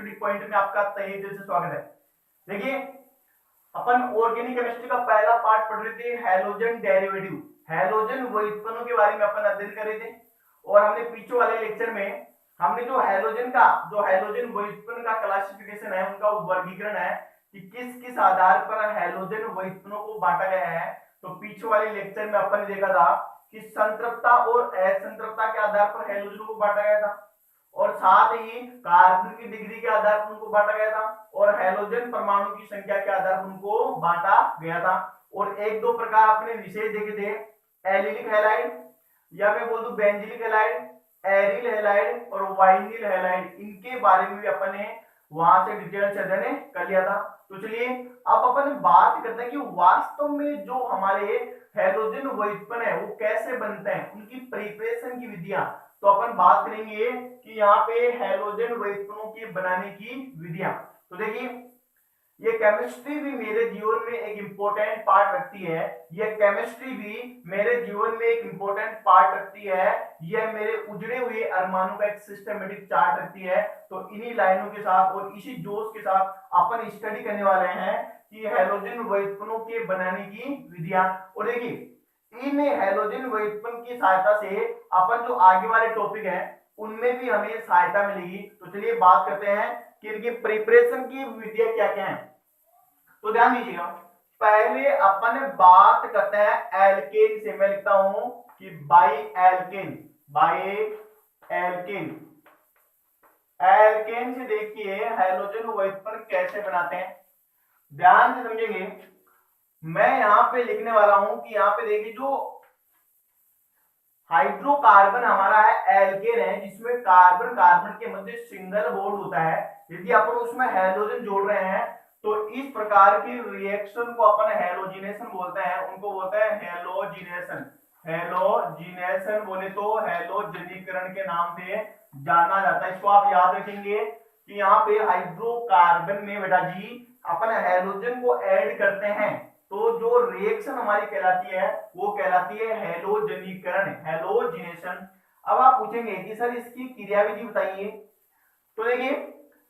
Study point में आपका तहे दिल से स्वागत है। देखिए, अपन ऑर्गेनिक केमिस्ट्री का पहला पार्ट पढ़ रहे थे, हैलोजन डेरिवेटिव, हैलोजन व्युत्पन्नों के बारे में अपन अध्ययन कर रहे थे। और हमने पीछे वाले लेक्चर में हमने जो हैलोजन व्युत्पन्न का क्लासिफिकेशन है, उनका वर्गीकरण है कि किस किस आधार पर हैलोजन व्युत्पन्नों को बांटा गया है। तो पीछे वाले लेक्चर में अपन ने देखा था कि संतृप्तता और असंतृप्तता के आधार पर हैलोजन को बांटा गया था, और साथ ही कार्बन की डिग्री के आधार पर उनको बांटा गया था, और हैलोजन परमाणु की संख्या के आधार पर उनको बांटा गया था। और एक दो प्रकार अपने विशेष देखे थे, एलिलिक हैलाइड या मैं बोल दूं बेंजिलिक हैलाइड, एरिल हैलाइड और वाइनिल हैलाइड, इनके बारे में भी अपन ने वहां से डिटेल से अध्ययन कर लिया था। तो चलिए अब अपन बात करते हैं कि वास्तव में जो हमारे हैलोजन व्युत्पन्न है वो कैसे बनते हैं, उनकी प्रिपरेशन की विधियां। तो अपन बात करेंगे कि यहाँ पे हैलोजन व्युत्पन्नों के बनाने की विधियां। तो देखिए, ये केमिस्ट्री भी मेरे जीवन में एक इंपॉर्टेंट पार्ट रखती है, ये केमिस्ट्री भी मेरे जीवन में एक इंपॉर्टेंट पार्ट रखती है, यह मेरे उजड़े हुए अरमानों का एक सिस्टमेटिक चार्ट रखती है। तो इन्हीं लाइनों के साथ और इसी जोश के साथ अपन स्टडी करने वाले हैं कि हैलोजन व्युत्पन्नों के बनाने की विधियां। और देखिए, इन हैलोजन व्युत्पन्न की सहायता से अपन जो आगे वाले टॉपिक है उनमें भी हमें सहायता मिलेगी। तो चलिए बात करते हैं कि इनकी प्रिपरेशन की विधियां क्या क्या है। तो ध्यान दीजिएगा, पहले अपन बात करते हैं एल्केन से। मैं लिखता हूं कि बाई एल्केन, एल्केन से देखिए हैलोजन व्युत्पन्न कैसे बनाते हैं, ध्यान से समझेंगे। मैं यहां पे लिखने वाला हूं कि यहां पे देखिए जो हाइड्रोकार्बन हमारा है एल्केन है, जिसमें कार्बन कार्बन के मध्य सिंगल बॉन्ड होता है। यदि अपन उसमें हैलोजन जोड़ रहे हैं तो इस प्रकार की रिएक्शन को अपन हैलोजिनेशन बोलते हैं, उनको बोलते हैं हैलोजिनेशन। हैलोजिनेशन बोले तो हैलोजनीकरण के नाम से जाना जाता है। इसको आप याद रखेंगे कि यहाँ पे हाइड्रोकार्बन में बेटा जी अपन हैलोजन को ऐड करते हैं तो जो रिएक्शन हमारी कहलाती है वो कहलाती है हैलोजनीकरण, हैलोजिनेशन। अब आप पूछेंगे कि सर इसकी क्रियाविधि बताइए। तो देखिए,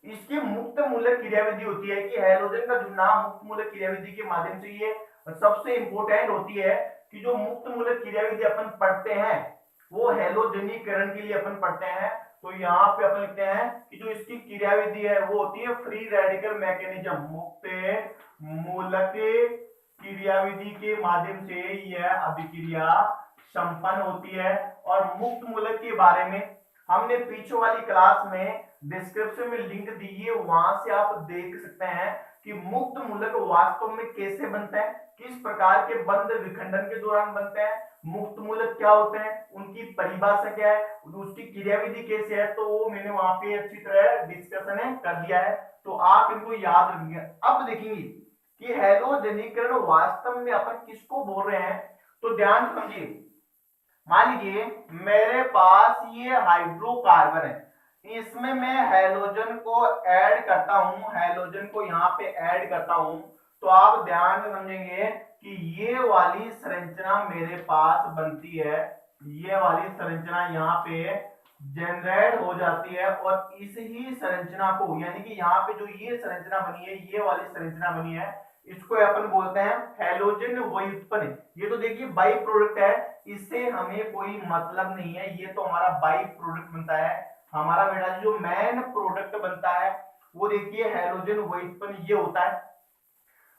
इसकी मुक्त मूलक क्रियाविधि होती है कि हैलोजन का जुड़ना मुक्त मूलक क्रियाविधि के माध्यम से ये सबसे इंपॉर्टेंट होती है कि जो मुक्त मूलक क्रियाविधि अपन पढ़ते हैं वो हैलोजनीकरण के लिए अपन पढ़ते हैं। तो यहाँ पे अपन लिखते हैं कि जो इसकी क्रियाविधि है वो होती है फ्री रेडिकल मैकेनिज्म, मुक्त मूलक क्रियाविधि के माध्यम से यह अभिक्रिया संपन्न होती है। और मुक्त मूलक के बारे में हमने पीछे वाली क्लास में डिस्क्रिप्शन में लिंक दी है, वहां से आप देख सकते हैं कि मुक्त मूलक वास्तव में कैसे बनते हैं, किस प्रकार के बंध विखंडन के दौरान बनते हैं, मुक्त मूलक क्या होते हैं, उनकी परिभाषा क्या है, उसकी क्रियाविधि कैसे है। तो वो मैंने वहां पे अच्छी तरह डिस्कशन कर दिया है, तो आप इनको याद रखेंगे। अब देखेंगे कि हैलोजनीकरण वास्तव में अपन किसको बोल रहे हैं। तो ध्यान समझिए, मान लीजिए मेरे पास ये हाइड्रोकार्बन है, इसमें मैं हैलोजन को ऐड करता हूं, हैलोजन को यहाँ पे ऐड करता हूं। तो आप ध्यान से समझेंगे कि ये वाली संरचना मेरे पास बनती है, ये वाली संरचना यहाँ पे जनरेट हो जाती है। और इस ही संरचना को, यानी कि यहाँ पे जो ये संरचना बनी है, ये वाली संरचना बनी है, इसको अपन बोलते हैं हैलोजन व्युत्पन्न। ये तो देखिए बाई प्रोडक्ट है, इससे हमें कोई मतलब नहीं है, ये तो हमारा बाई प्रोडक्ट बनता है। हमारा बेटा जो मेन प्रोडक्ट बनता है वो देखिए हैलोजन व्युत्पन्न ये होता है।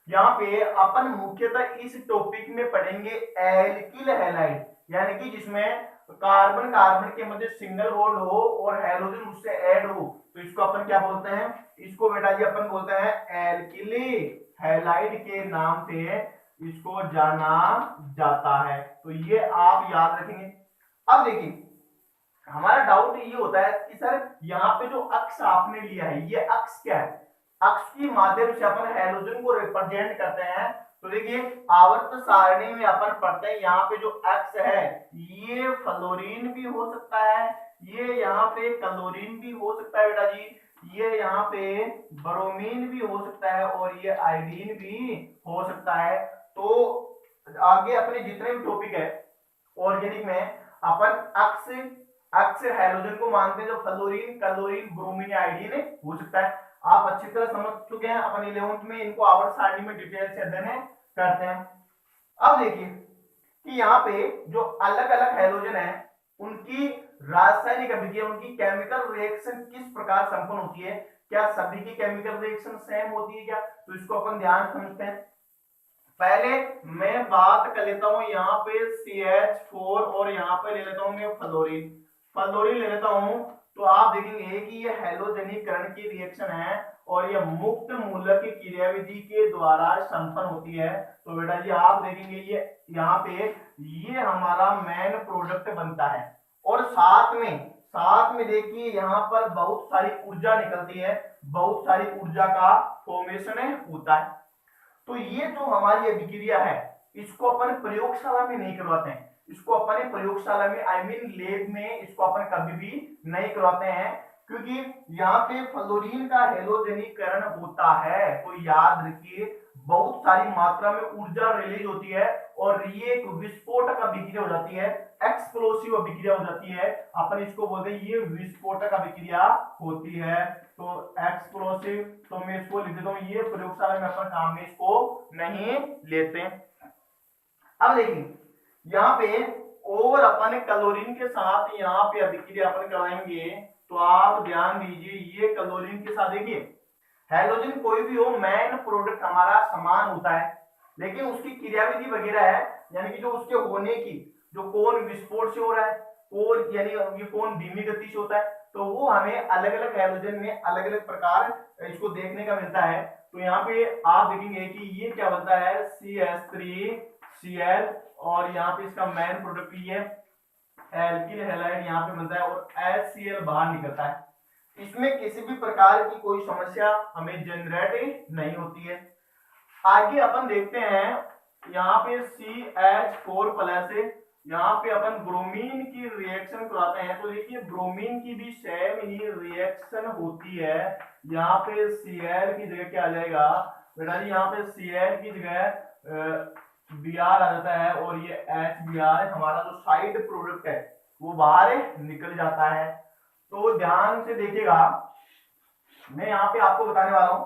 यहाँ पे अपन मुख्यतः इस टॉपिक में पढ़ेंगे एल्किल हैलाइड, यानी कि जिसमें कार्बन कार्बन के मध्य सिंगल बॉन्ड हो और हैलोजन उससे ऐड हो, तो इसको अपन क्या बोलते हैं, इसको बेटा जी अपन बोलते हैं एल्किल हैलाइड के नाम से इसको जाना जाता है। तो ये आप याद रखेंगे। अब देखिए, हमारा डाउट ये होता है कि सर यहाँ पे जो अक्ष आपने लिया है ये अक्ष क्या है, अक्ष के माध्यम से अपन हैलोजन को रिप्रेजेंट करते हैं। तो देखिए आवर्त सारणी में अपन पढ़ते हैं यहाँ पे जो अक्ष है ये फ्लोरीन भी हो सकता है, ये यहाँ पे क्लोरीन भी हो सकता है बेटा जी, ये यहाँ पे ब्रोमीन भी हो सकता है और ये आयोडीन भी हो सकता है। तो आगे अपने जितने भी टॉपिक है ऑर्गेनिक में अपन अक्ष अक्सर हैलोजन को मानते हैं जो फ्लोरीन, क्लोरीन, ब्रोमीन या आयोडीन हो सकता है। आप अच्छी तरह समझ चुके हैं, अपन 11th में इनको आवर्त सारणी में डिटेल से अध्ययन करते हैं। अब देखिए कि यहाँ पे जो अलग अलग हैलोजन है उनकी रासायनिक अभिक्रिया, उनकी केमिकल रिएक्शन किस प्रकार संपन्न होती है, क्या सभी की केमिकल रिएक्शन सेम होती है क्या, तो इसको अपन ध्यान समझते हैं। पहले मैं बात कर लेता हूं यहाँ पे CH4 और यहाँ पे ले लेता हूं मैं फ्लोरीन, फ्लोरीन ले लेता हूं, तो आप देखेंगे कि ये हैलोजनीकरण की रिएक्शन है और ये मुक्त मूलक की क्रियाविधि के द्वारा संपन्न होती है। तो बेटा जी आप देखेंगे ये यहाँ पे ये हमारा मेन प्रोडक्ट बनता है और साथ में देखिए यहाँ पर बहुत सारी ऊर्जा निकलती है, बहुत सारी ऊर्जा का फॉर्मेशन होता है। तो ये जो हमारी अभिक्रिया है इसको अपन प्रयोगशाला में नहीं करवाते हैं, इसको अपन प्रयोगशाला में आई मीन लैब में इसको अपन कभी भी नहीं करवाते हैं, क्योंकि यहाँ पे फ्लोरीन का हैलोजनीकरण होता है तो याद रखिए बहुत सारी मात्रा में ऊर्जा रिलीज होती है और ये एक विस्फोटक अभिक्रिया हो जाती है, एक्सप्लोसिव अभिक्रिया हो जाती है। अपन इसको बोलते हैं ये विस्फोटक अभिक्रिया होती है, तो एक्सप्लोसिव, तो मैं इसको लिख देता हूं, ये प्रयोगशाला में अपन काम में इसको नहीं लेते। अब देखिए यहाँ पे और अपन क्लोरीन के साथ यहाँ पे अभिक्रिया अपन कराएंगे, तो आप ध्यान दीजिए ये क्लोरीन के साथ देखिए हैलोजन कोई भी हो मेन प्रोडक्ट हमारा समान होता है, लेकिन उसकी क्रियाविधि वगैरह है यानी कि जो उसके होने की, जो कौन विस्फोट से हो रहा है, कौन यानी ये कौन धीमी गति से होता है, तो वो हमें अलग अलग हैलोजन में अलग अलग प्रकार इसको देखने का मिलता है। तो यहाँ पे आप देखेंगे कि ये क्या बनता है CH3Cl और यहाँ पे इसका मेन प्रोडक्ट ये एल्किल हैलाइड यहाँ पे बनता है और HCl बाहर निकलता है। इसमें किसी भी प्रकार की कोई समस्या हमें जनरेट नहीं होती है। आगे अपन देखते हैं यहाँ पे CH4 प्लस, यहाँ पे अपन ब्रोमीन की रिएक्शन कराते हैं, तो देखिए ब्रोमीन की भी सेम ही रिएक्शन होती है। यहाँ पे Cl की जगह क्या आ जाएगा बेटा जी, यहाँ पे Cl की जगह Br आ जाता है और ये HBr हमारा जो साइड प्रोडक्ट है वो बाहर निकल जाता है। तो ध्यान से देखिएगा, मैं यहाँ पे आपको बताने वाला हूं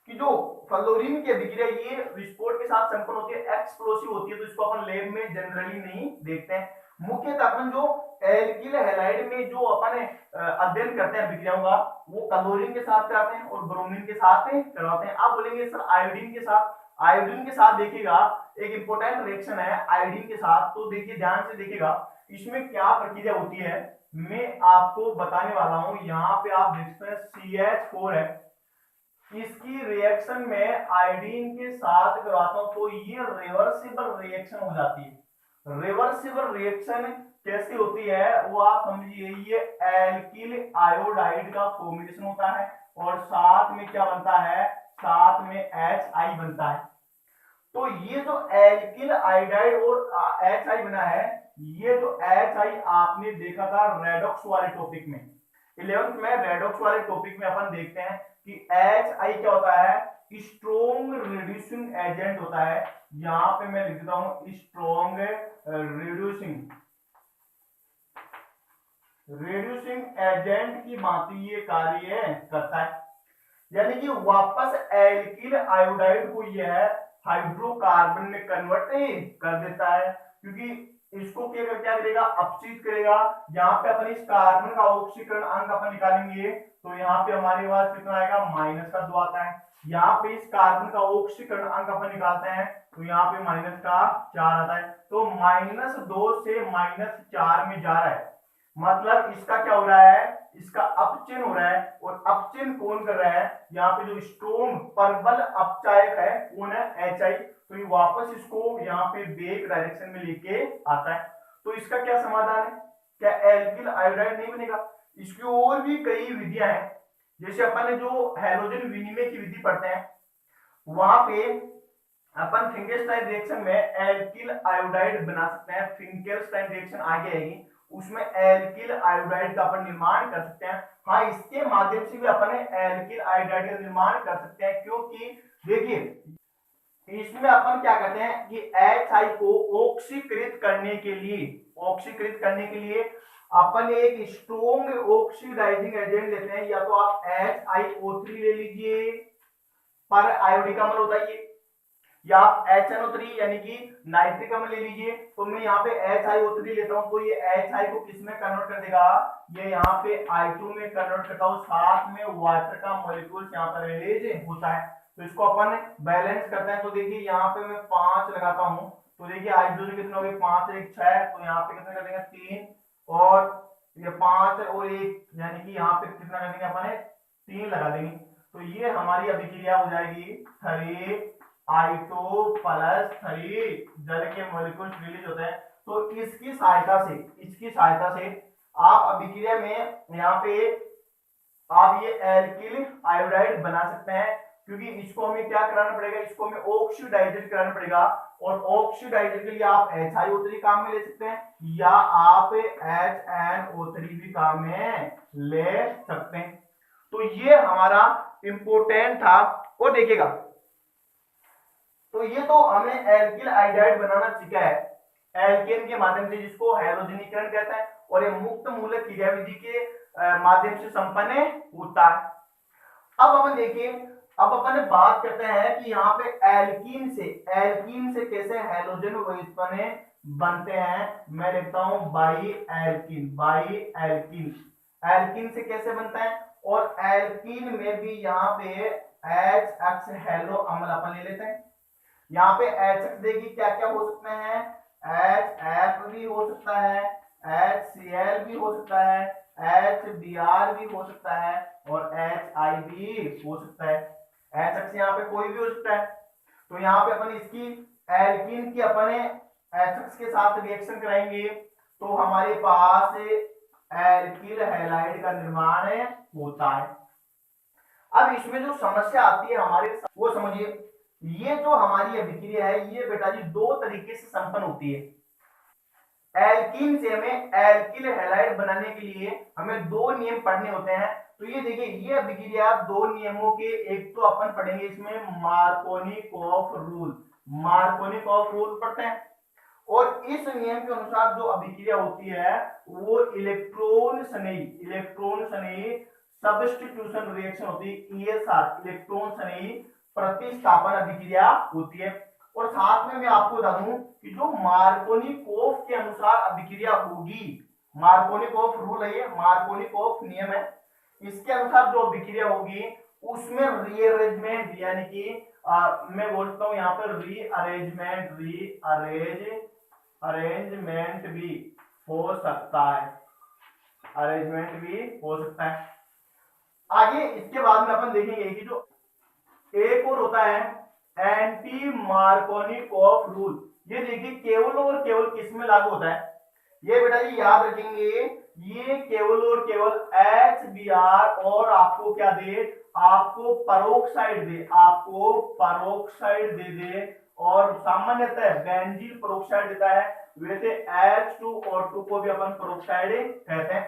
कि जो फ्लोरीन की अभिक्रिया ये विस्फोट के साथ संपन्न होती है, एक्सप्लोसिव होती है, तो इसको अपन लैब में जनरली नहीं देखते हैं। मुख्यतः अपन जो एल्किल हैलाइड में जो अपन अध्ययन करते हैं अभिक्रियाओं का वो क्लोरीन के साथ कराते हैं और ब्रोमीन के साथ करवाते हैं। आप बोलेंगे सर आयोडीन के साथ, आयोडीन के साथ देखिएगा एक इंपॉर्टेंट रिएक्शन है आयोडीन के साथ, तो देखिए ध्यान से देखिएगा इसमें क्या प्रक्रिया होती है मैं आपको बताने वाला हूं। यहाँ पे आप देखते हैं CH4 है, इसकी रिएक्शन में आयोडीन के साथ करवाता हूं तो ये रिवर्सिबल रिएक्शन हो जाती है। रिवर्सिबल रिएक्शन कैसे होती है वो आप समझिए, ये एल्किल आयोडाइड का फॉर्मेशन होता है और साथ में क्या बनता है, साथ में HI बनता है। तो ये जो एल्किल आयोडाइड और HI बना है, ये जो HI आपने देखा था रेडॉक्स वाले टॉपिक में, 11th में रेडॉक्स वाले टॉपिक में अपन देखते हैं कि HI क्या होता है, स्ट्रॉन्ग रिड्यूसिंग एजेंट होता है। यहां पे मैं लिख देता हूं स्ट्रॉन्ग रिड्यूसिंग एजेंट की भांति ये कार्य करता है, यानी कि वापस एल्किल आयोडाइड को यह हाइड्रोकार्बन में कन्वर्ट कर देता है, क्योंकि इसको क्या करेगा, अपचित करेगा। यहाँ पे अपन इस कार्बन का ऑक्सीकरण अंक अपन निकालेंगे तो यहाँ पे हमारे पास कितना आएगा, माइनस का 2 आता है। यहाँ पे इस कार्बन का ऑक्सीकरण अंक अपन निकालते हैं तो यहाँ पे माइनस का 4 आता है, तो -2 से -4 में जा रहा है, मतलब इसका क्या हो रहा है, इसका अपचयन हो रहा है। और अपचयन कौन कर रहा है, यहाँ पे जो स्ट्रॉन्ग प्रबल अपचायक है कौन है, HI, तो ये वापस इसको यहाँ पे बैक डायरेक्शन में लेके आता है। तो इसका क्या समाधान है, क्या एल्किल आयोडाइड नहीं बनेगा। इसकी और भी कई विधियां हैं, जैसे अपन ने जो हैलोजन विनिमय की विधि पढ़ते हैं वहां पे अपन फिंकेलस्टाइन रिएक्शन में एल्किल आयोडाइड बना सकते हैं। फिंकेलस्टाइन रिएक्शन आगे आएगी, उसमें एल्किल आयोडाइड का अपन निर्माण कर सकते हैं। हाँ, इसके माध्यम से भी अपन एल्किल आयोडाइड का निर्माण कर सकते हैं, क्योंकि देखिए इसमें अपन क्या करते हैं कि HI को ऑक्सीकृत करने के लिए अपन एक स्ट्रोंग ऑक्सीडाइजिंग एजेंट लेते हैं, या तो आप HiO3 ले लीजिए, पर आयोडिक अम्ल होता है ये, या आप HNO3 यानी कि नाइट्रिक अम्ल ले लीजिए। तो मैं यहाँ पे HiO3 लेता हूँ, तो ये Hi को किस में कन्वर्ट कर देगा, ये यहाँ पे I2 में कन्वर्ट करता हूँ, साथ में वाटर का मॉलिक्यूल यहाँ पर रिलीज होता है। तो इसको अपन बैलेंस करते हैं। तो देखिए यहाँ पे मैं 5 लगाता हूँ, तो देखिए हाइड्रोजन कितने हो गए, 5 1 6, तो यहाँ पे कितने कर देंगे 3, और ये 5 और 1 यानी कि यहाँ पे कितना कर देंगे अपन 3 लगा देंगे। तो ये हमारी अभिक्रिया हो जाएगी 3I2 प्लस 3 जल के मॉलिक्यूल्स रिलीज होते हैं। तो इसकी सहायता से आप अभिक्रिया में यहाँ पे आप ये एल्किल आयोडाइड बना सकते हैं, क्योंकि इसको हमें क्या कराना पड़ेगा, इसको हमें ऑक्सीडाइजेट कराना पड़ेगा, और ऑक्सीडाइजेट के लिए आप HiO3 काम में ले सकते हैं, या आप HNO3 भी काम में ले सकते हैं। तो ये हमारा इंपोर्टेंट था। और देखिएगा, तो ये तो हमने एल्किल आयोडाइड बनाना सीखा है एल्केन के माध्यम से, जिसको हैलोजनीकरण कहते हैं, और ये मुक्त मूलक क्रियाविधि के माध्यम से संपन्न होता है। अब अपन देखिए, अब अपन बात करते हैं कि यहाँ पे एल्कीन से कैसे हैलोजन उत्पन्न बनते हैं। मैं लिखता हूं बाई एल्कीन एल्कीन से कैसे बनता है, और एल्कीन में भी यहाँ पे HX हेलो अम्ल अपन ले लेते हैं। यहाँ पे HX देखिए क्या क्या हो सकते हैं, HF भी हो सकता है, HCl भी हो सकता है, HBr भी हो सकता है, और HI भी हो सकता है। HX यहाँ पे कोई भी हो सकता है। तो यहाँ पे अपन इसकी एल्कीन की अपने HX के साथ रिएक्शन कराएंगे, तो हमारे पास एल्किल हैलाइड का निर्माण होता है। अब इसमें जो समस्या आती है हमारे, वो समझिए, ये जो हमारी अभिक्रिया है ये बेटा जी दो तरीके से संपन्न होती है। एल्कीन से हमें एल्किल हैलाइड बनाने के लिए हमें दो नियम पढ़ने होते हैं। तो ये देखिए, ये अभिक्रिया दो नियमों के, एक तो अपन पढ़ेंगे इसमें मार्कोनिकॉफ रूल पढ़ते हैं, और इस नियम के अनुसार जो अभिक्रिया होती है वो इलेक्ट्रॉन स्नेही सब्स्टिट्यूशन रिएक्शन होती है, ESR इलेक्ट्रॉन स्नेही प्रतिस्थापन अभिक्रिया होती है। और साथ में मैं आपको बता दूं कि जो मार्कोनिकॉफ के अनुसार अभिक्रिया होगी, मार्कोनिकॉफ रूल है ये, मार्कोनिकॉफ नियम है, इसके अनुसार जो अभिक्रिया होगी उसमें रीअरेंजमेंट यानी कि मैं बोलता हूं यहाँ पर अरेंजमेंट भी हो सकता है, आगे इसके बाद में अपन देखेंगे कि जो एक और होता है एंटी मार्कोनिकॉफ रूल। ये देखिए केवल और केवल किस में लागू होता है, ये बेटा जी याद रखेंगे, ये केवल और केवल HBr और आपको क्या दे, आपको परोक्साइड दे, और सामान्यतः बेंजीन परोक्साइड देता है। वैसे H2O2 को भी अपन परोक्साइड कहते हैं,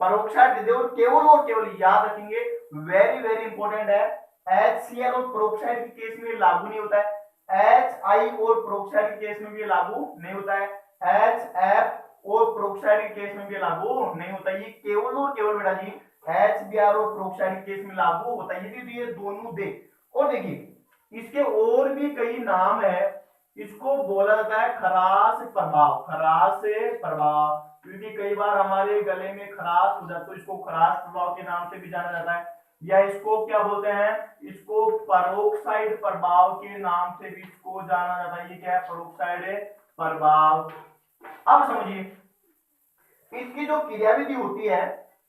परोक्साइड दे दे, और केवल याद रखेंगे, वेरी वेरी इंपॉर्टेंट है, HCl और परोक्साइड के केस में लागू नहीं होता है, HI और परोक्साइड के केस में भी लागू नहीं होता है, HF और परोक्साइड के केस में भी लागू नहीं होता है। ये केवल और केवल बेटा जी HBr और परोक्साइड के केस में लागू होता है। ये दोनों दे, और देखिए इसके और भी कई नाम है, इसको बोला जाता है खराश प्रभाव, क्योंकि कई बार हमारे गले में खराश हो जाता है, तो इसको खराश प्रभाव के नाम से भी जाना जाता है, या इसको क्या बोलते हैं, इसको परोक्साइड प्रभाव के नाम से भी इसको जाना जाता है। ये क्या है, परोक्साइड प्रभाव। अब समझिए इसकी जो क्रियाविधि होती है,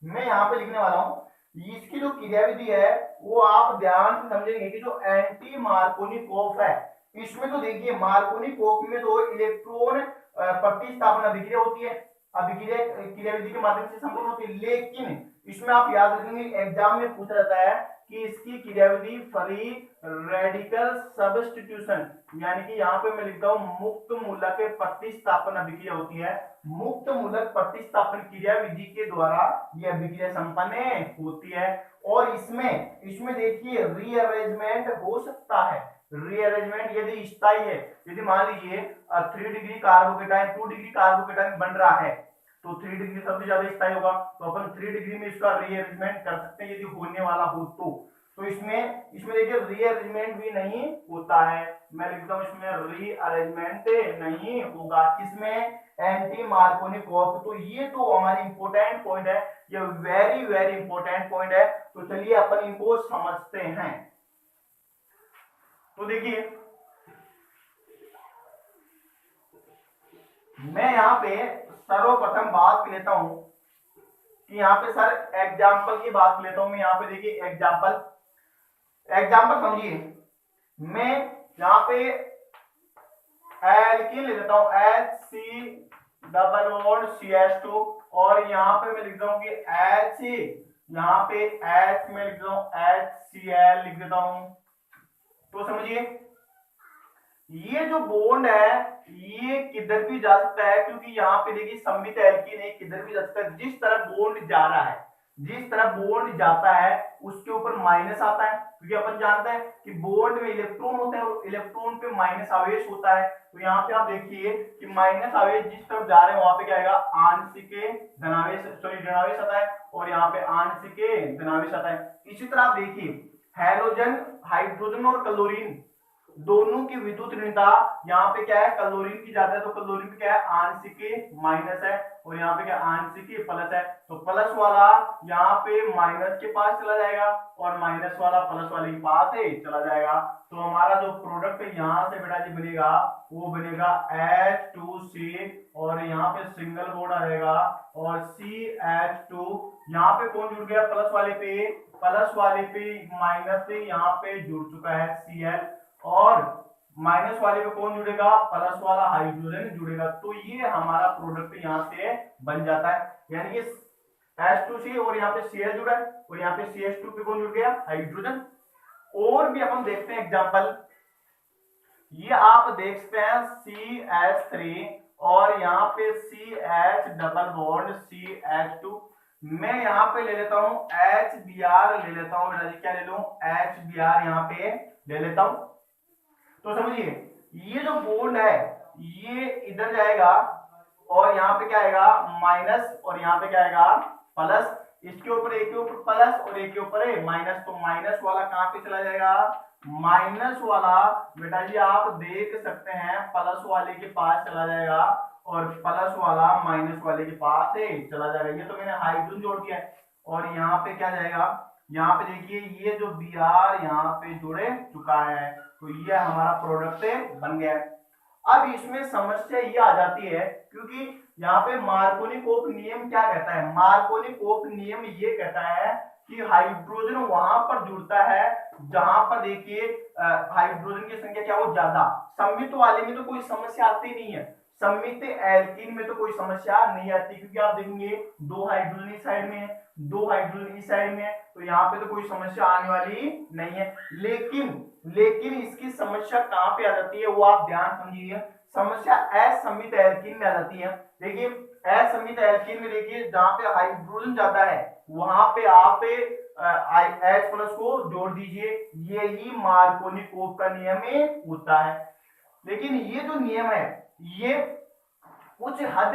मैं यहाँ पे लिखने वाला हूं, इसकी जो क्रियाविधि है वो आप ध्यान से समझेंगे कि जो एंटी मार्कोनिकॉफ है, इसमें तो देखिए मार्कोनिकॉफ में तो इलेक्ट्रॉन प्रतिस्थापन अभिक्रिया होती है, अभिक्रिया क्रियाविधि के माध्यम से संपूर्ण होती है, लेकिन इसमें आप याद रखेंगे एग्जाम में पूछा जाता है कि इसकी क्रियाविधि फ्री रेडिकल सब्स्टिट्यूशन, यानी कि यहाँ पे मैं लिखता हूँ मुक्त मूलक प्रतिस्थापन अभिक्रिया होती है। मुक्त मूलक प्रतिस्थापन क्रियाविधि के द्वारा यह अभिक्रिया संपन्न होती है, और इसमें देखिए रीअरेंजमेंट हो सकता है। रीअरेंजमेंट यदि स्थायी है, यदि मान लीजिए 3 डिग्री कार्बोकेटाइन 2 डिग्री कार्बोकेटाइन बन रहा है, तो 3 डिग्री सबसे ज्यादा स्थायी होगा, तो अपन 3 डिग्री में इसका रीअरेंजमेंट कर सकते हैं यदि होने वाला हो तो इसमें देखिए रीअरेंजमेंट भी नहीं होता है, मैं लिखता हूं इसमें रीअरेंजमेंट नहीं होगा, किसमें, एंटी मार्कोनी कोऑफ। तो ये तो हमारी इंपॉर्टेंट पॉइंट है, ये वेरी वेरी इंपॉर्टेंट पॉइंट है। तो चलिए अपन इनको समझते हैं। तो देखिए मैं यहाँ पे सर्वप्रथम बात लेता हूं कि यहाँ पे सर एग्जाम्पल की बात लेता हूं मैं। यहाँ पे देखिए एग्जाम्पल समझिए, मैं यहाँ पे एल्कीन ले लेता हूं HC डबल बॉन्ड CH2, और यहाँ पे मैं लिखता हूं कि H, यहाँ पे H में लिख देता हूं HCl लिख देता हूं। तो समझिए ये जो बॉन्ड है ये किधर भी जा सकता है, क्योंकि यहाँ पे देखिए सममित एल्कीन है, किधर भी जा सकता है। जिस तरफ बॉन्ड जा रहा है, जिस तरफ बॉन्ड जाता है उसके ऊपर माइनस आता है, क्योंकि अपन जानते हैं कि बॉन्ड में इलेक्ट्रॉन होते हैं और इलेक्ट्रॉन पे माइनस आवेश होता है। तो यहाँ पे आप देखिए कि माइनस आवेश जिस तरफ जा रहे हैं वहां पे क्या आएगा, आंशिक धनावेश, सॉरी ऋणावेश आता है, और यहाँ पे आंशिक धनावेश आता है। इसी तरह आप देखिए हैलोजन, हाइड्रोजन और क्लोरीन दोनों की विद्युत ऋणता यहाँ पे क्या है, क्लोरीन की ज्यादा है, तो क्लोरीन पे क्या है, आंशिक माइनस है, और यहाँ पे क्या आंशिक प्लस है। तो प्लस वाला यहाँ पे माइनस के पास चला जाएगा और माइनस वाला प्लस वाले के पास चला जाएगा। तो हमारा जो प्रोडक्ट यहाँ से बेटा जी बनेगा वो बनेगा H2C, और यहाँ पे सिंगल बॉन्ड आ जाएगा, और CH2 यहाँ पे कौन जुड़ गया, प्लस वाले पे माइनस से यहाँ पे जुड़ चुका है Cl, और माइनस वाले पे कौन जुड़ेगा, प्लस वाला हाइड्रोजन जुड़ेगा। तो ये हमारा प्रोडक्ट यहाँ से बन जाता है, यानी कि H2C और यहाँ पे Cl जुड़ा है, और यहाँ पे CH2 पे कौन जुड़ गया, हाइड्रोजन। और भी अपन देखते हैं एग्जांपल, ये आप देख सकते हैं CH3 और यहाँ पे CH डबल बॉन्ड CH2। मैं यहाँ पे ले लेता हूँ HBr ले लेता हूँ, क्या ले लूं, HBr यहाँ पे ले लेता हूँ। तो समझिए ये जो बॉन्ड है ये इधर जाएगा, और यहाँ पे क्या आएगा, माइनस, और यहाँ पे क्या आएगा, प्लस। इसके ऊपर एक के ऊपर प्लस और एक के ऊपर माइनस, तो माइनस वाला कहाँ पे चला जाएगा, माइनस वाला बेटा जी आप देख सकते हैं प्लस वाले के पास चला जाएगा, और प्लस वाला माइनस वाले के पास चला जाएगा। ये तो मैंने हाइड्रोजन जोड़ दिया है, और यहाँ पे क्या जाएगा, यहाँ पे देखिए ये जो Br यहाँ पे जुड़े चुका है, तो ये हमारा प्रोडक्ट बन गया है। अब इसमें समस्या ये आ जाती है, क्योंकि यहाँ पे मार्कोनी-कोफ नियम क्या कहता है, मार्कोनी-कोफ नियम ये कहता है कि हाइड्रोजन वहां पर जुड़ता है जहां पर देखिए हाइड्रोजन की संख्या क्या हो, ज्यादा। सममित वाले में तो कोई समस्या आती नहीं है, सममित एल्कीन में तो कोई समस्या नहीं आती, क्योंकि आप देखेंगे 2 हाइड्रोजन इस साइड में है, 2 हाइड्रोजन इस साइड में है, तो यहाँ पे तो कोई समस्या आने वाली नहीं है। लेकिन इसकी समस्या कहाँ पे आ जाती है वो आप ध्यान समझिए, समस्या असममित एल्कीन में आ जाती है। देखिए असममित एल्कीन में देखिए जहां पे हाइड्रोजन ज्यादा है वहां पे आप H प्लस को जोड़ दीजिए, यही मार्कोनी-कोफ का नियम होता है। लेकिन ये जो नियम है ये कुछ हद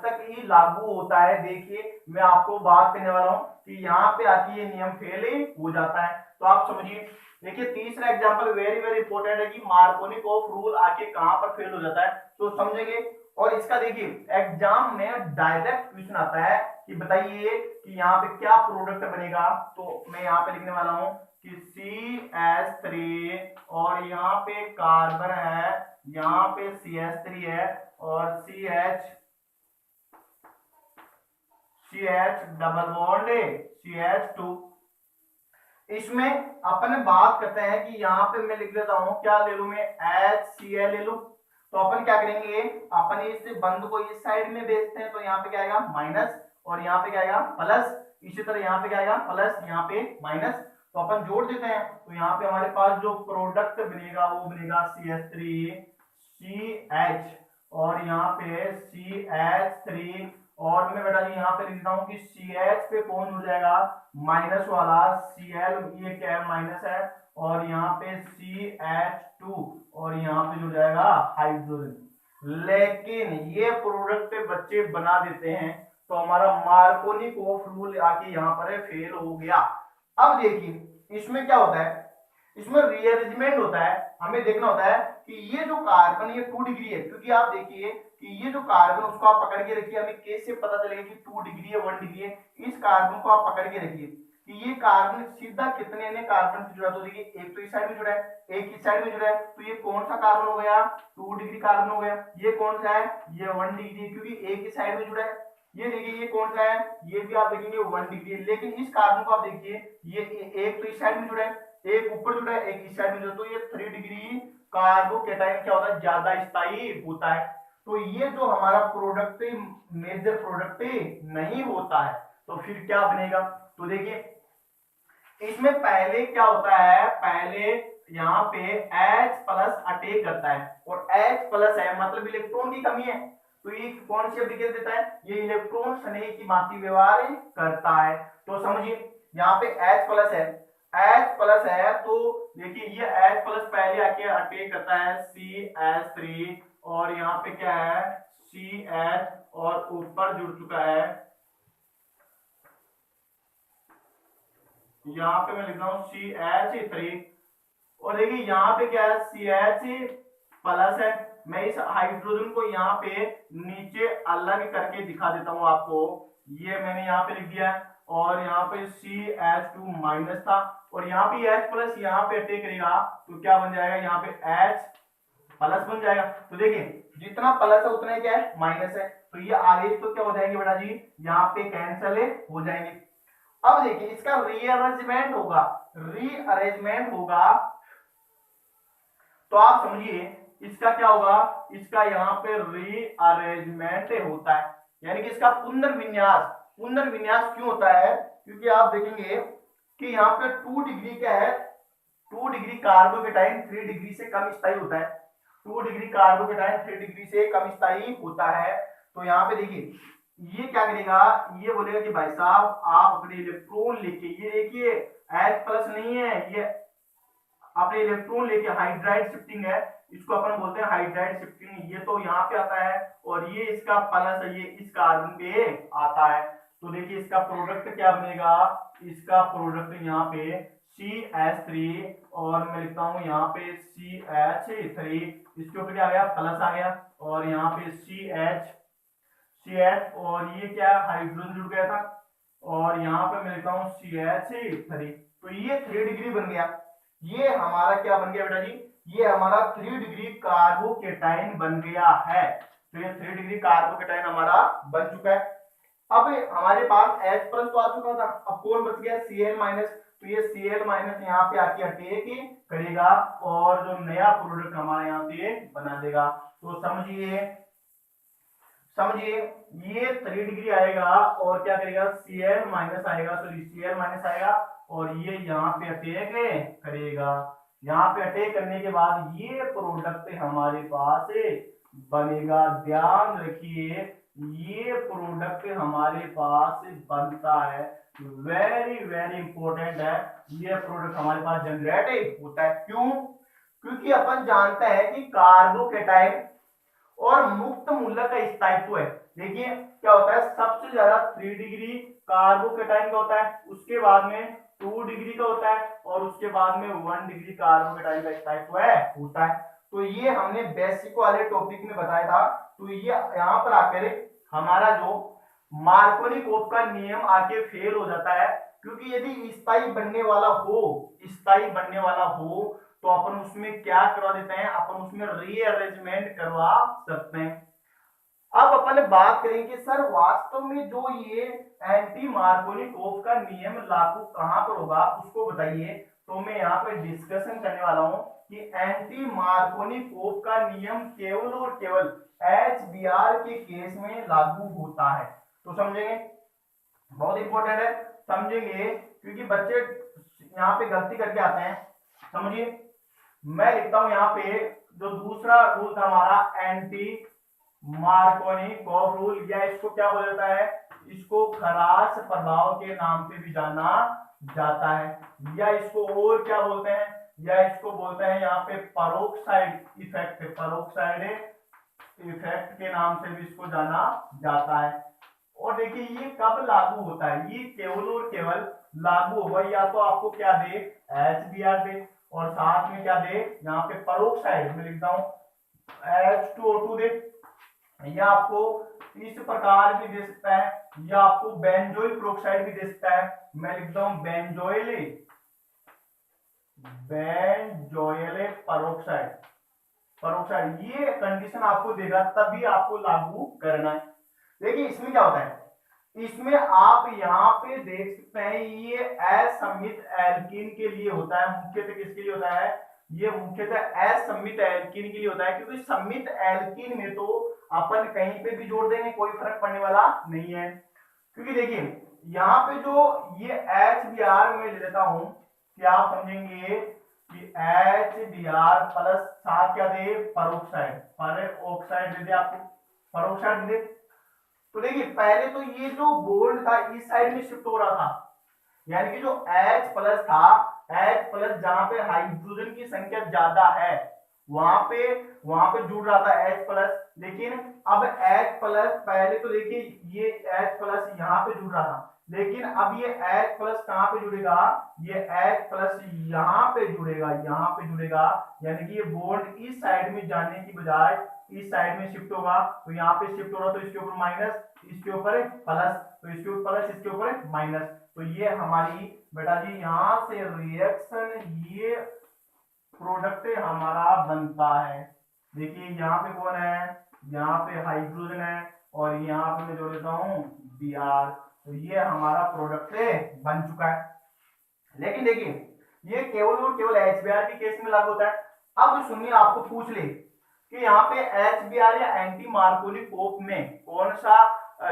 तक ही लागू होता है। देखिए मैं आपको बात करने वाला हूं कि यहाँ पे आके ये नियम फेल हो जाता है, तो आप समझिए। देखिए तीसरा एग्जांपल वेरी वेरी इंपॉर्टेंट है कि मार्कोनी-कोफ रूल आके कहां पर फेल हो जाता है, तो समझेंगे। और इसका देखिए एग्जाम में डायरेक्ट क्वेश्चन आता है कि बताइए कि यहाँ पे क्या प्रोडक्ट बनेगा, तो मैं यहाँ पे लिखने वाला हूं कि CH3 और यहाँ पे कार्बन है, यहाँ पे CH3 है, और CH डबल बॉन्ड CH2। इसमें अपन बात करते हैं कि यहाँ पे मैं लिख लेता हूं, क्या ले लूं मैं, HCl ले लूं। तो अपन क्या करेंगे, अपन इस बंद को इस साइड में भेजते हैं, तो यहाँ पे क्या आएगा, माइनस, और यहाँ पे क्या आएगा, प्लस। इसी तरह यहाँ पे क्या आएगा, प्लस, यहाँ पे माइनस, तो अपन जोड़ देते हैं। तो यहाँ पे हमारे पास जो प्रोडक्ट बनेगा वो बनेगा CH3CH, और यहाँ पे CH3, और मैं बेटा जी यहाँ पे लिखता हूँ कि CH पे कौन जुड़ जाएगा, माइनस वाला Cl, ये क्या है, माइनस है, और यहाँ पे CH2, और यहाँ पे जुड़ जाएगा हाइड्रोजन। लेकिन ये प्रोडक्ट बच्चे बना देते हैं, तो हमारा मार्कोनिकोफ रूल आके यहाँ पर फेल हो गया। अब देखिए इसमें क्या होता है, इसमें रीअरेंजमेंट होता है। हमें देखना होता है कि ये जो कार्बन ये 2 डिग्री है, क्योंकि आप देखिए कि ये जो कार्बन उसको आप पकड़ के रखिए, हमें कैसे पता चलेगा कि 2 डिग्री है 1 डिग्री है। इस कार्बन को आप पकड़ के रखिए कि ये कार्बन सीधा कितने ने कार्बन से जुड़ा, तो देखिए एक तो इस साइड में जुड़ा है, एक इस साइड में जुड़ा है, तो ये कौन सा कार्बन हो गया, 2 डिग्री कार्बन हो गया। ये कौन सा है, ये 1 डिग्री, क्योंकि एक ही साइड में जुड़ा है। ये देखिए ये कौन सा है, ये भी आप देखेंगे 1 डिग्री है। लेकिन इस कार्बन को आप देखिए, ये एक तो इस साइड में जुड़ा है, एक ऊपर जुड़ा है, एक इस साइड में जुड़ा है, तो ये 3 डिग्री कार्बोकेटाइन क्या होता है, ज्यादा स्थायी होता है। तो ये जो हमारा प्रोडक्ट मेजर प्रोडक्ट नहीं होता है, तो फिर क्या बनेगा, तो देखिए इसमें पहले क्या होता है, पहले यहाँ पे H प्लस अटैक करता है, और H प्लस है मतलब इलेक्ट्रॉन की कमी है, तो ये कौन सी अभिक्रिया देता है, ये इलेक्ट्रॉन स्नेह की भांति व्यवहार करता है। तो समझिए यहाँ पे H प्लस है, H प्लस है, तो देखिए ये H प्लस पहले आके अटैक करता है CH3, और यहाँ पे क्या है CH, और ऊपर जुड़ चुका है, यहाँ पे मैं लिख रहा हूं CH3, और देखिए यहाँ पे क्या है CH प्लस है। मैं इस हाइड्रोजन को यहाँ पे नीचे अलग करके दिखा देता हूं आपको, ये मैंने यहाँ पे लिख दिया है, और यहाँ पे CH2 माइनस था, और यहाँ पे H प्लस यहाँ पे अटैक करेगा, तो क्या बन जाएगा, यहाँ पे H प्लस बन जाएगा। तो देखिए जितना प्लस है उतना क्या है, माइनस है, तो ये आवेश तो क्या हो जाएंगे बेटा जी, यहाँ पे कैंसिल हो जाएंगे। अब देखिए इसका रीअरेंजमेंट होगा, रीअरेंजमेंट होगा, तो आप समझिए इसका क्या होगा, इसका यहाँ पे रीअरेंजमेंट होता है, यानी कि इसका पुनर्विन्यास। पुनर्विन्यास क्यों होता है, क्योंकि आप देखेंगे कि यहाँ पे 2 डिग्री क्या है, 2 डिग्री कार्बोकेटाइन 3 डिग्री से कम स्थायी होता है, 2 डिग्री कार्बोकेटाइन 3 डिग्री से कम स्थायी होता है। तो यहाँ पे देखिए ये क्या करेगा, ये बोलेगा कि भाई साहब आप अपने इलेक्ट्रॉन लेके, ये देखिए H प्लस नहीं है, ये अपने इलेक्ट्रॉन लेके हाइड्राइड शिफ्टिंग है, इसको अपन बोलते हैं हाइड्राइड शिफ्टिंग, ये तो यहाँ पे आता है, और ये इसका प्लस है, ये इस कार्बन पे आता है। तो देखिए इसका प्रोडक्ट क्या बनेगा, इसका प्रोडक्ट यहाँ पे CH3, और मैं लिखता हूँ यहाँ पे CH3, इसके ऊपर क्या आ गया, प्लस आ गया, और यहाँ पे CH, और ये क्या हाइड्रोजन जुड़ गया था, और यहाँ पे मैं लिखता हूँ CH3, तो ये 3 डिग्री बन गया। ये हमारा क्या बन गया बेटा जी, ये हमारा 3 डिग्री कार्बोकेटाइन बन गया है। तो ये 3 डिग्री कार्बोकेटाइन हमारा बन चुका है। अब हमारे पास H प्लस तो आ चुका था, अब कौन बच गया Cl माइनस, तो ये Cl माइनस यहाँ पे आके अटैक करेगा, और जो नया प्रोडक्ट हमारे यहाँ पे बना देगा। तो समझिए समझिए ये 3 डिग्री आएगा, और क्या करेगा Cl माइनस आएगा, सॉरी Cl माइनस आएगा, और ये यहाँ पे अटैक करेगा। यहाँ पे अटैक करने के बाद ये प्रोडक्ट हमारे पास बनेगा। ध्यान रखिए ये प्रोडक्ट हमारे पास बनता है, वेरी वेरी इंपॉर्टेंट है, ये प्रोडक्ट हमारे पास जनरेट होता है। क्यों, क्योंकि अपन जानते हैं कि कार्बोकेटाइन और मुक्त मूलक का स्थायित्व है। देखिए क्या होता है, सबसे ज्यादा 3 डिग्री कार्बोकेटाइन का होता है, उसके बाद में 2 डिग्री का होता है, और उसके बाद में 1 डिग्री कार्बोकेटाइन का स्थायित्व होता है। तो ये हमने बेसिक वाले टॉपिक में बताया था। तो ये यहाँ पर आकर हमारा जो मार्कोनिकोव का नियम आके फेल हो जाता है, क्योंकि यदि स्थायी बनने वाला हो, स्थायी बनने वाला हो, तो अपन उसमें क्या करवा देते हैं, अपन उसमें रीअरेंजमेंट करवा सकते हैं। अब अपन बात करेंगे सर वास्तव में जो ये एंटी मार्कोनिकोव का नियम लागू कहां पर होगा उसको बताइए। तो मैं यहाँ पे डिस्कशन करने वाला हूं कि एंटी मार्कोनिकोव का नियम केवल और केवल HBr के केस में लागू होता है। तो समझेंगे, बहुत इंपॉर्टेंट है, समझेंगे, क्योंकि बच्चे यहाँ पे गलती करके आते हैं। समझिए मैं लिखता हूं यहाँ पे जो दूसरा रूल था हमारा एंटी मार्कोनिकोव रूल, या इसको क्या बोला जाता है, इसको खराश प्रभाव के नाम से भी जाना जाता है, या इसको और क्या बोलते हैं, या इसको बोलते हैं यहाँ पे परोक्साइड इफेक्ट, परोक्साइड इफेक्ट के नाम से भी इसको जाना जाता है। और देखिए ये कब लागू होता है, ये केवल और केवल लागू होगा या तो आपको क्या दे, HBr दे, और साथ में क्या दे, यहाँ पे परोक्साइड में लिखता हूं H2O2 दे, या आपको इस प्रकार भी दे सकता है, या आपको बेंजोइल पेरोक्साइड भी दे सकता है। मैं लिखता हूं बेंजोइल पेरोक्साइड, परोक्साइड, ये कंडीशन आपको देगा तभी आपको लागू करना है। देखिए इसमें क्या होता है, इसमें आप यहाँ पे देख सकते हैं ये असममित एल्कीन के लिए होता है, मुख्यतः किसके लिए होता है, ये मुख्यतः असममित एल्कीन के लिए होता है, क्योंकि सम्मित एल्कीन में तो अपन कहीं पे भी जोड़ देंगे कोई फर्क पड़ने वाला नहीं है। क्योंकि देखिए यहाँ पे जो ये HBr में ले लेता हूं कि आप समझेंगे कि HBr प्लस साथ क्या दे, परोक्साइड, परोक्साइड दे दे, आपको परोक्साइड दे। तो देखिए पहले तो ये जो बोल्ड था इस साइड में शिफ्ट हो रहा था, यानी कि जो H प्लस था, H प्लस जहां पे हाइड्रोजन की संख्या ज्यादा है वहां पे जुड़ रहा था H प्लस, लेकिन अब H प्लस पहले तो देखिए ये H प्लस यहाँ पे जुड़ रहा था, लेकिन अब ये H प्लस कहां पे जुड़ेगा, ये H प्लस यहाँ पे जुड़ेगा, यहाँ पे जुड़ेगा, यानी कि ये बॉन्ड इस साइड में जाने की बजाय इस साइड में शिफ्ट होगा। तो यहाँ पे शिफ्ट हो रहा तो इसके ऊपर माइनस, इसके ऊपर प्लस, तो इसके ऊपर प्लस, इसके ऊपर माइनस, तो ये हमारी बेटा जी यहाँ से रिएक्शन, ये प्रोडक्ट हमारा बनता है। देखिए यहाँ पे कौन है, यहाँ पे हाइड्रोजन है, और यहाँ पे मैं जोड़ देता हूँ Br, तो ये हमारा प्रोडक्ट बन चुका है। लेकिन देखिए ये केवल और केवल HBr के केस में लागू होता है। अब सुनिए आपको पूछ ले कि यहाँ पे HBr या एंटी मार्कोनी कोप में कौन सा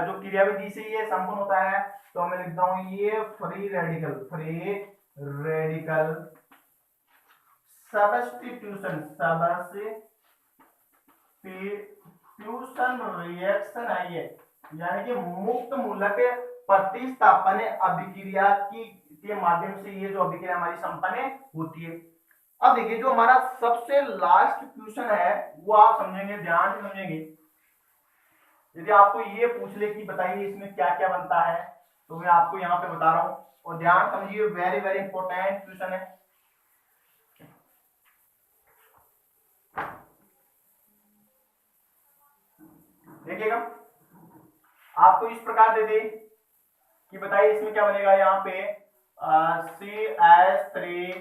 जो क्रियाविधि से ये संपन्न होता है, तो मैं लिखता हूं ये फ्री रेडिकल सब्स्टिट्यूशन रिएक्शन है ये, यानी कि मुक्त मूलक प्रतिस्थापन अभिक्रिया की के माध्यम से ये जो अभिक्रिया हमारी संपन्न होती है। अब देखिए जो हमारा सबसे लास्ट क्वेश्चन है वो आप समझेंगे, ध्यान से समझेंगे। यदि आपको ये पूछ ले कि बताइए इसमें क्या क्या बनता है, तो मैं आपको यहाँ पे बता रहा हूं, और ध्यान समझिए, वेरी वेरी इंपॉर्टेंट क्वेश्चन है। देखिएगा आपको इस प्रकार दे दे कि बताइए इसमें क्या बनेगा, यहाँ पे CH3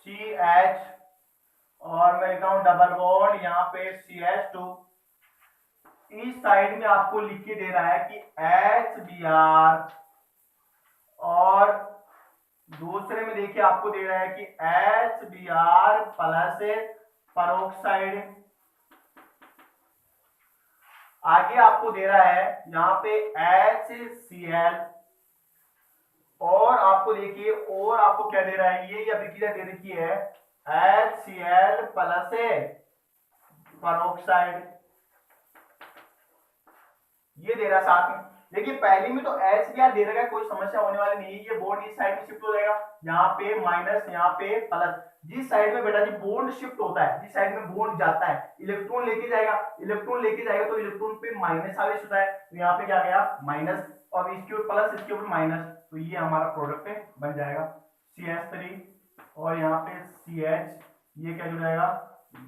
CH, और मैं लिखता हूं डबल बॉन्ड यहाँ पे CH2, इस साइड में आपको लिख के दे रहा है कि HBr, और दूसरे में देखिए आपको दे रहा है कि HBr प्लस परोक्साइड, आगे आपको दे रहा है यहाँ पे HCl, और आपको देखिए और आपको क्या दे रहा है, ये अभिक्रिया दे रखी है HCl प्लस परोक्साइड, ये दे रहा है साथ में। देखिए पहले में तो HBr दे रखा है, कोई समस्या होने वाली नहीं है, ये बॉन्ड इस साइड में शिफ्ट हो जाएगा, यहाँ पे माइनस, यहाँ पे प्लस, जिस साइड में बेटा जी बॉन्ड शिफ्ट होता है, जिस साइड में बॉन्ड जाता है, इलेक्ट्रॉन लेके जाएगा, तो इलेक्ट्रॉन पे माइनस आवेश होता है, तो यहाँ पे क्या गया माइनस, और इसके ऊपर प्लस, इसके ऊपर माइनस, तो ये हमारा प्रोडक्ट बन जाएगा CH3, और यहाँ पे CH, ये क्या जुड़ जाएगा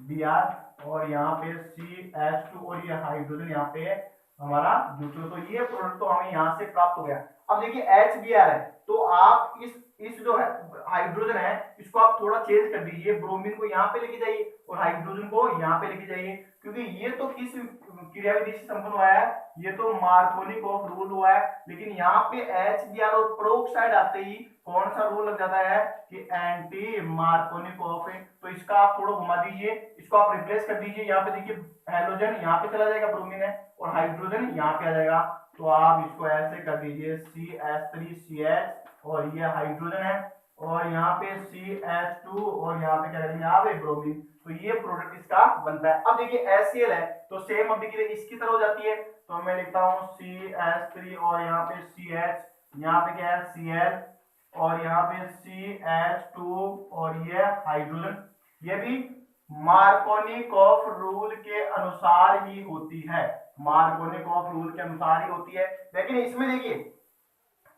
Br, और यहाँ पे CH2, और ये हाइड्रोजन यहाँ पे हमारा जुटो, तो ये प्रोडक्ट तो हमें यहाँ से प्राप्त हो गया। अब देखिए HBr है, तो आप इस जो है हाइड्रोजन है इसको आप थोड़ा चेंज कर दीजिए, ब्रोमीन को यहाँ पे लेके जाइए और हाइड्रोजन को यहाँ पे लेके जाइए, क्योंकि ये तो किस क्रियाविधि से संपन्न हुआ है, ये तो मार्कोनी ऑफ रूल हुआ है, लेकिन यहाँ पे HBr और पेरोक्साइड आते ही कौन सा रूल लग जाता है कि एंटी मार्कोनी ऑफ, तो इसका आप थोड़ा घुमा दीजिए, इसको आप रिप्लेस कर दीजिए, यहाँ पे देखिए हेलोजन यहाँ पे चला जाएगा, ब्रोमीन है, और हाइड्रोजन यहाँ पे आ जाएगा, तो आप इसको ऐसे कर दीजिए CH3CH, और ये हाइड्रोजन है, और यहाँ पे CH2, और यहाँ पे क्या करेंगे आप ब्रोमीन, तो ये प्रोडक्ट इसका बनता है। अब देखिए HCl है तो सेम अभिक्रिया इसकी तरह हो जाती है, तो मैं लिखता हूँ CH3, और यहाँ पे CH, यहाँ पे क्या है Cl, और यहाँ पे CH2, और ये हाइड्रोजन, ये भी मार्कोनिकॉफ रूल के अनुसार ही होती है, मार्कोनिकॉफ रूल के अनुसार ही होती है। लेकिन इसमें देखिए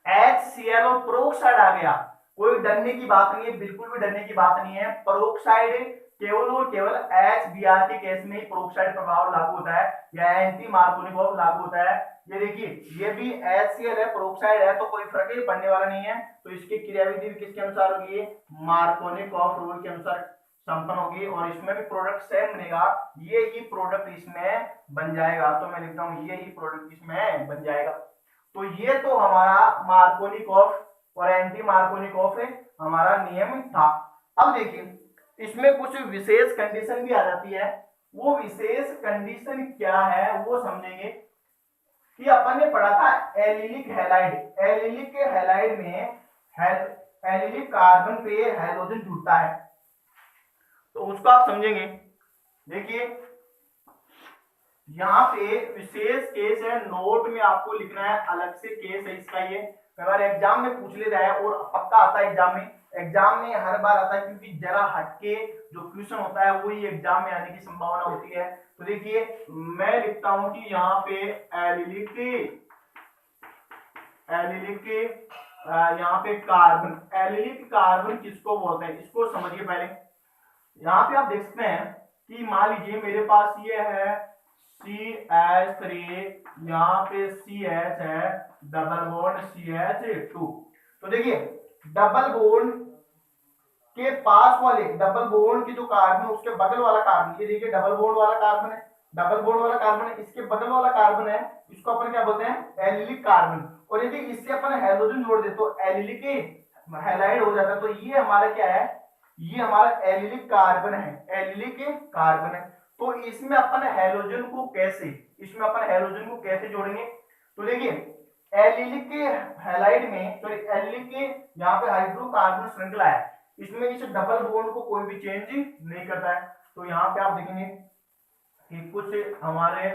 HCl और पेरोक्साइड आ गया, कोई डरने की बात नहीं है, बिल्कुल भी डरने की बात नहीं है। पेरोक्साइड केवल और केवल HBr के केस में ही पेरोक्साइड प्रभाव लागू होता है या एंटी मार्कोनिकॉफ लागू होता है। ये देखिए ये भी HCl है, पेरोक्साइड है, तो कोई फर्क ही पड़ने वाला नहीं है। तो इसकी क्रियाविधि भी किसके अनुसार होगी, मार्कोनिकॉफ रूल के अनुसार संपन्न होगी और इसमें भी प्रोडक्ट सेम बनेगा, ये ही प्रोडक्ट इसमें बन जाएगा। तो मैं लिखता हूं ये ही प्रोडक्ट इसमें बन जाएगा। तो ये तो हमारा मार्कोनिकॉफ और एंटी मार्कोनिकॉफ हमारा नियम था। अब देखिए इसमें कुछ विशेष कंडीशन भी आ जाती है, वो विशेष कंडीशन क्या है वो समझेंगे। कि अपन ने पढ़ा था एलिलिक हैलाइड, एलिलिक हैलाइड में एलिलिक कार्बन पे हाइड्रोजन जुड़ता है, तो उसको आप समझेंगे। देखिए यहाँ पे विशेष केस है, नोट में आपको लिखना है, अलग से केस है इसका। ये कई बार एग्जाम में पूछ लेता है और पक्का आता है एग्जाम में हर बार आता है, क्योंकि जरा हटके जो क्वेश्चन होता है वही एग्जाम में आने की संभावना होती है। तो देखिए मैं लिखता हूं कि यहाँ पे एलिलिक यहाँ पे कार्बन, एलिलिक कार्बन किसको बोलते हैं इसको समझिए पहले। यहाँ पे आप देख सकते हैं कि मान लीजिए मेरे पास ये है CH3, यहाँ पे CH है, डबल बॉन्ड CH2। तो देखिए डबल बॉन्ड के पास वाले, डबल बॉन्ड की जो कार्बन उसके बगल वाला कार्बन, ये देखिए डबल बॉन्ड वाला कार्बन है, डबल बॉन्ड वाला कार्बन है, इसके बगल वाला कार्बन है, इसको अपन क्या बोलते हैं, एलिलिक कार्बन। और यदि इससे अपन हाइड्रोजन जोड़ दे तो एलिलिक हैलाइड हो जाता है। तो ये हमारा क्या है, ये हमारा एलिलिक कार्बन है, एलिलिक कार्बन है। तो इसमें अपन हाइड्रोजन को कैसे, इसमें अपन हाइड्रोजन को कैसे जोड़ेंगे। तो देखिए एलिलिक हैलाइड में, सॉरी एलिलिक यहाँ पे हाइड्रोकार्बन श्रृंखला है, इसमें इस डबल बॉन्ड को कोई भी चेंज नहीं करता है। तो यहाँ पे आप देखेंगे कि कुछ हमारे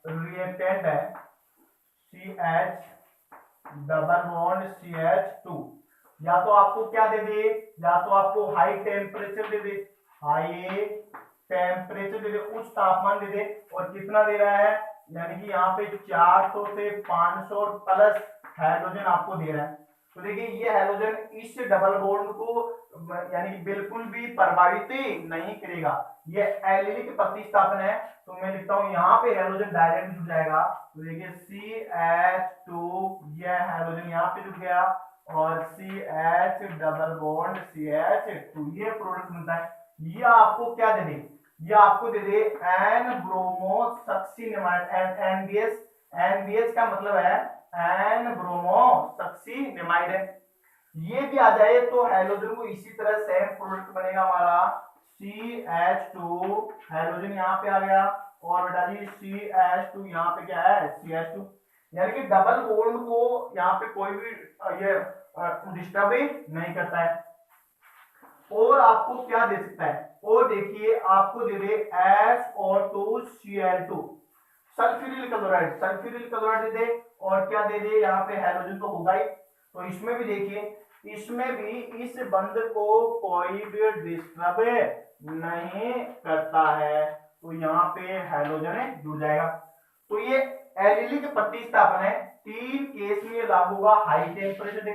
रिएक्टेंट है CH डबल बॉन्ड CH2, या तो आपको क्या दे दे, या तो आपको हाई टेम्परेचर दे दे, हाई टेम्परेचर दे दे, उच्च तापमान दे दे। और कितना दे रहा है, यानी कि यहाँ पे 400 से 500 प्लस हाइड्रोजन आपको दे रहा है। तो देखिए ये हाइड्रोजन इस डबल बॉन्ड को यानी कि बिल्कुल भी प्रभावित नहीं करेगा, ये एलिलिक प्रतिस्थापन है। तो मैं लिखता हूं यहाँ पे हाइड्रोजन डायरेक्ट जुड़ जाएगा। तो देखिए CH2, ये हाइड्रोजन यहाँ पे जुड़ गया और CH डबल बॉन्ड CH2, ये प्रोडक्ट मिलता है। ये आपको क्या दे दे, ये आपको दे दे एन ब्रोमो सक्सीनेमाइड, NBS, NBS का मतलब है एन ब्रोमो सक्सीनेमाइड है। ये भी आ जाए तो हाइड्रोजन को इसी तरह सेम प्रोडक्ट बनेगा हमारा CH2, हाइड्रोजन यहाँ पे आ गया और बेटा जी CH2 यहाँ पे क्या है CH2, यानी कि डबल बॉन्ड को यहाँ पे कोई भी ये डिस्टर्ब नहीं करता है। और आपको क्या दे सकता है, और देखिए आपको दे दे SO2Cl2, sulphuryl chloride, sulphuryl chloride दे दे, और क्या दे दे यहाँ पे हाइड्रोजन तो होगा ही। तो इसमें भी देखिए, इसमें भी इस बंध को कोई भी डिस्टर्ब नहीं करता है, तो यहाँ पे हाइड्रोजन जुड़ जाएगा। तो ये एलिलिक प्रतिस्थापन है, तीन केस में लागू होगा, हाई टेम्परेचर दे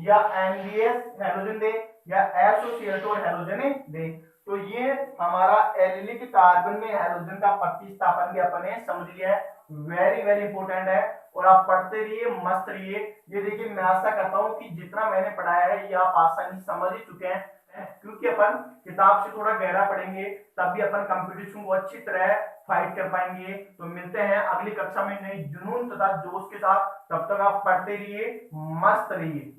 या NBS हाइड्रोजन दे या SOCl2 हाइड्रोजन दे। तो ये हमारा एलिलिक कार्बन में हाइड्रोजन का प्रतिस्थापन भी अपने समझ लिया है, वेरी वेरी इंपॉर्टेंट है। और आप पढ़ते रहिए, मस्त रहिए। ये देखिए मैं आशा करता हूँ कि जितना मैंने पढ़ाया है ये आप आसानी समझ ही चुके हैं, क्योंकि अपन किताब से थोड़ा गहरा पढ़ेंगे तब भी अपन कंपटीशन को अच्छी तरह फाइट कर पाएंगे। तो मिलते हैं अगली कक्षा में नई जुनून तथा जोश के साथ, तब तक आप पढ़ते रहिए, मस्त रहिए।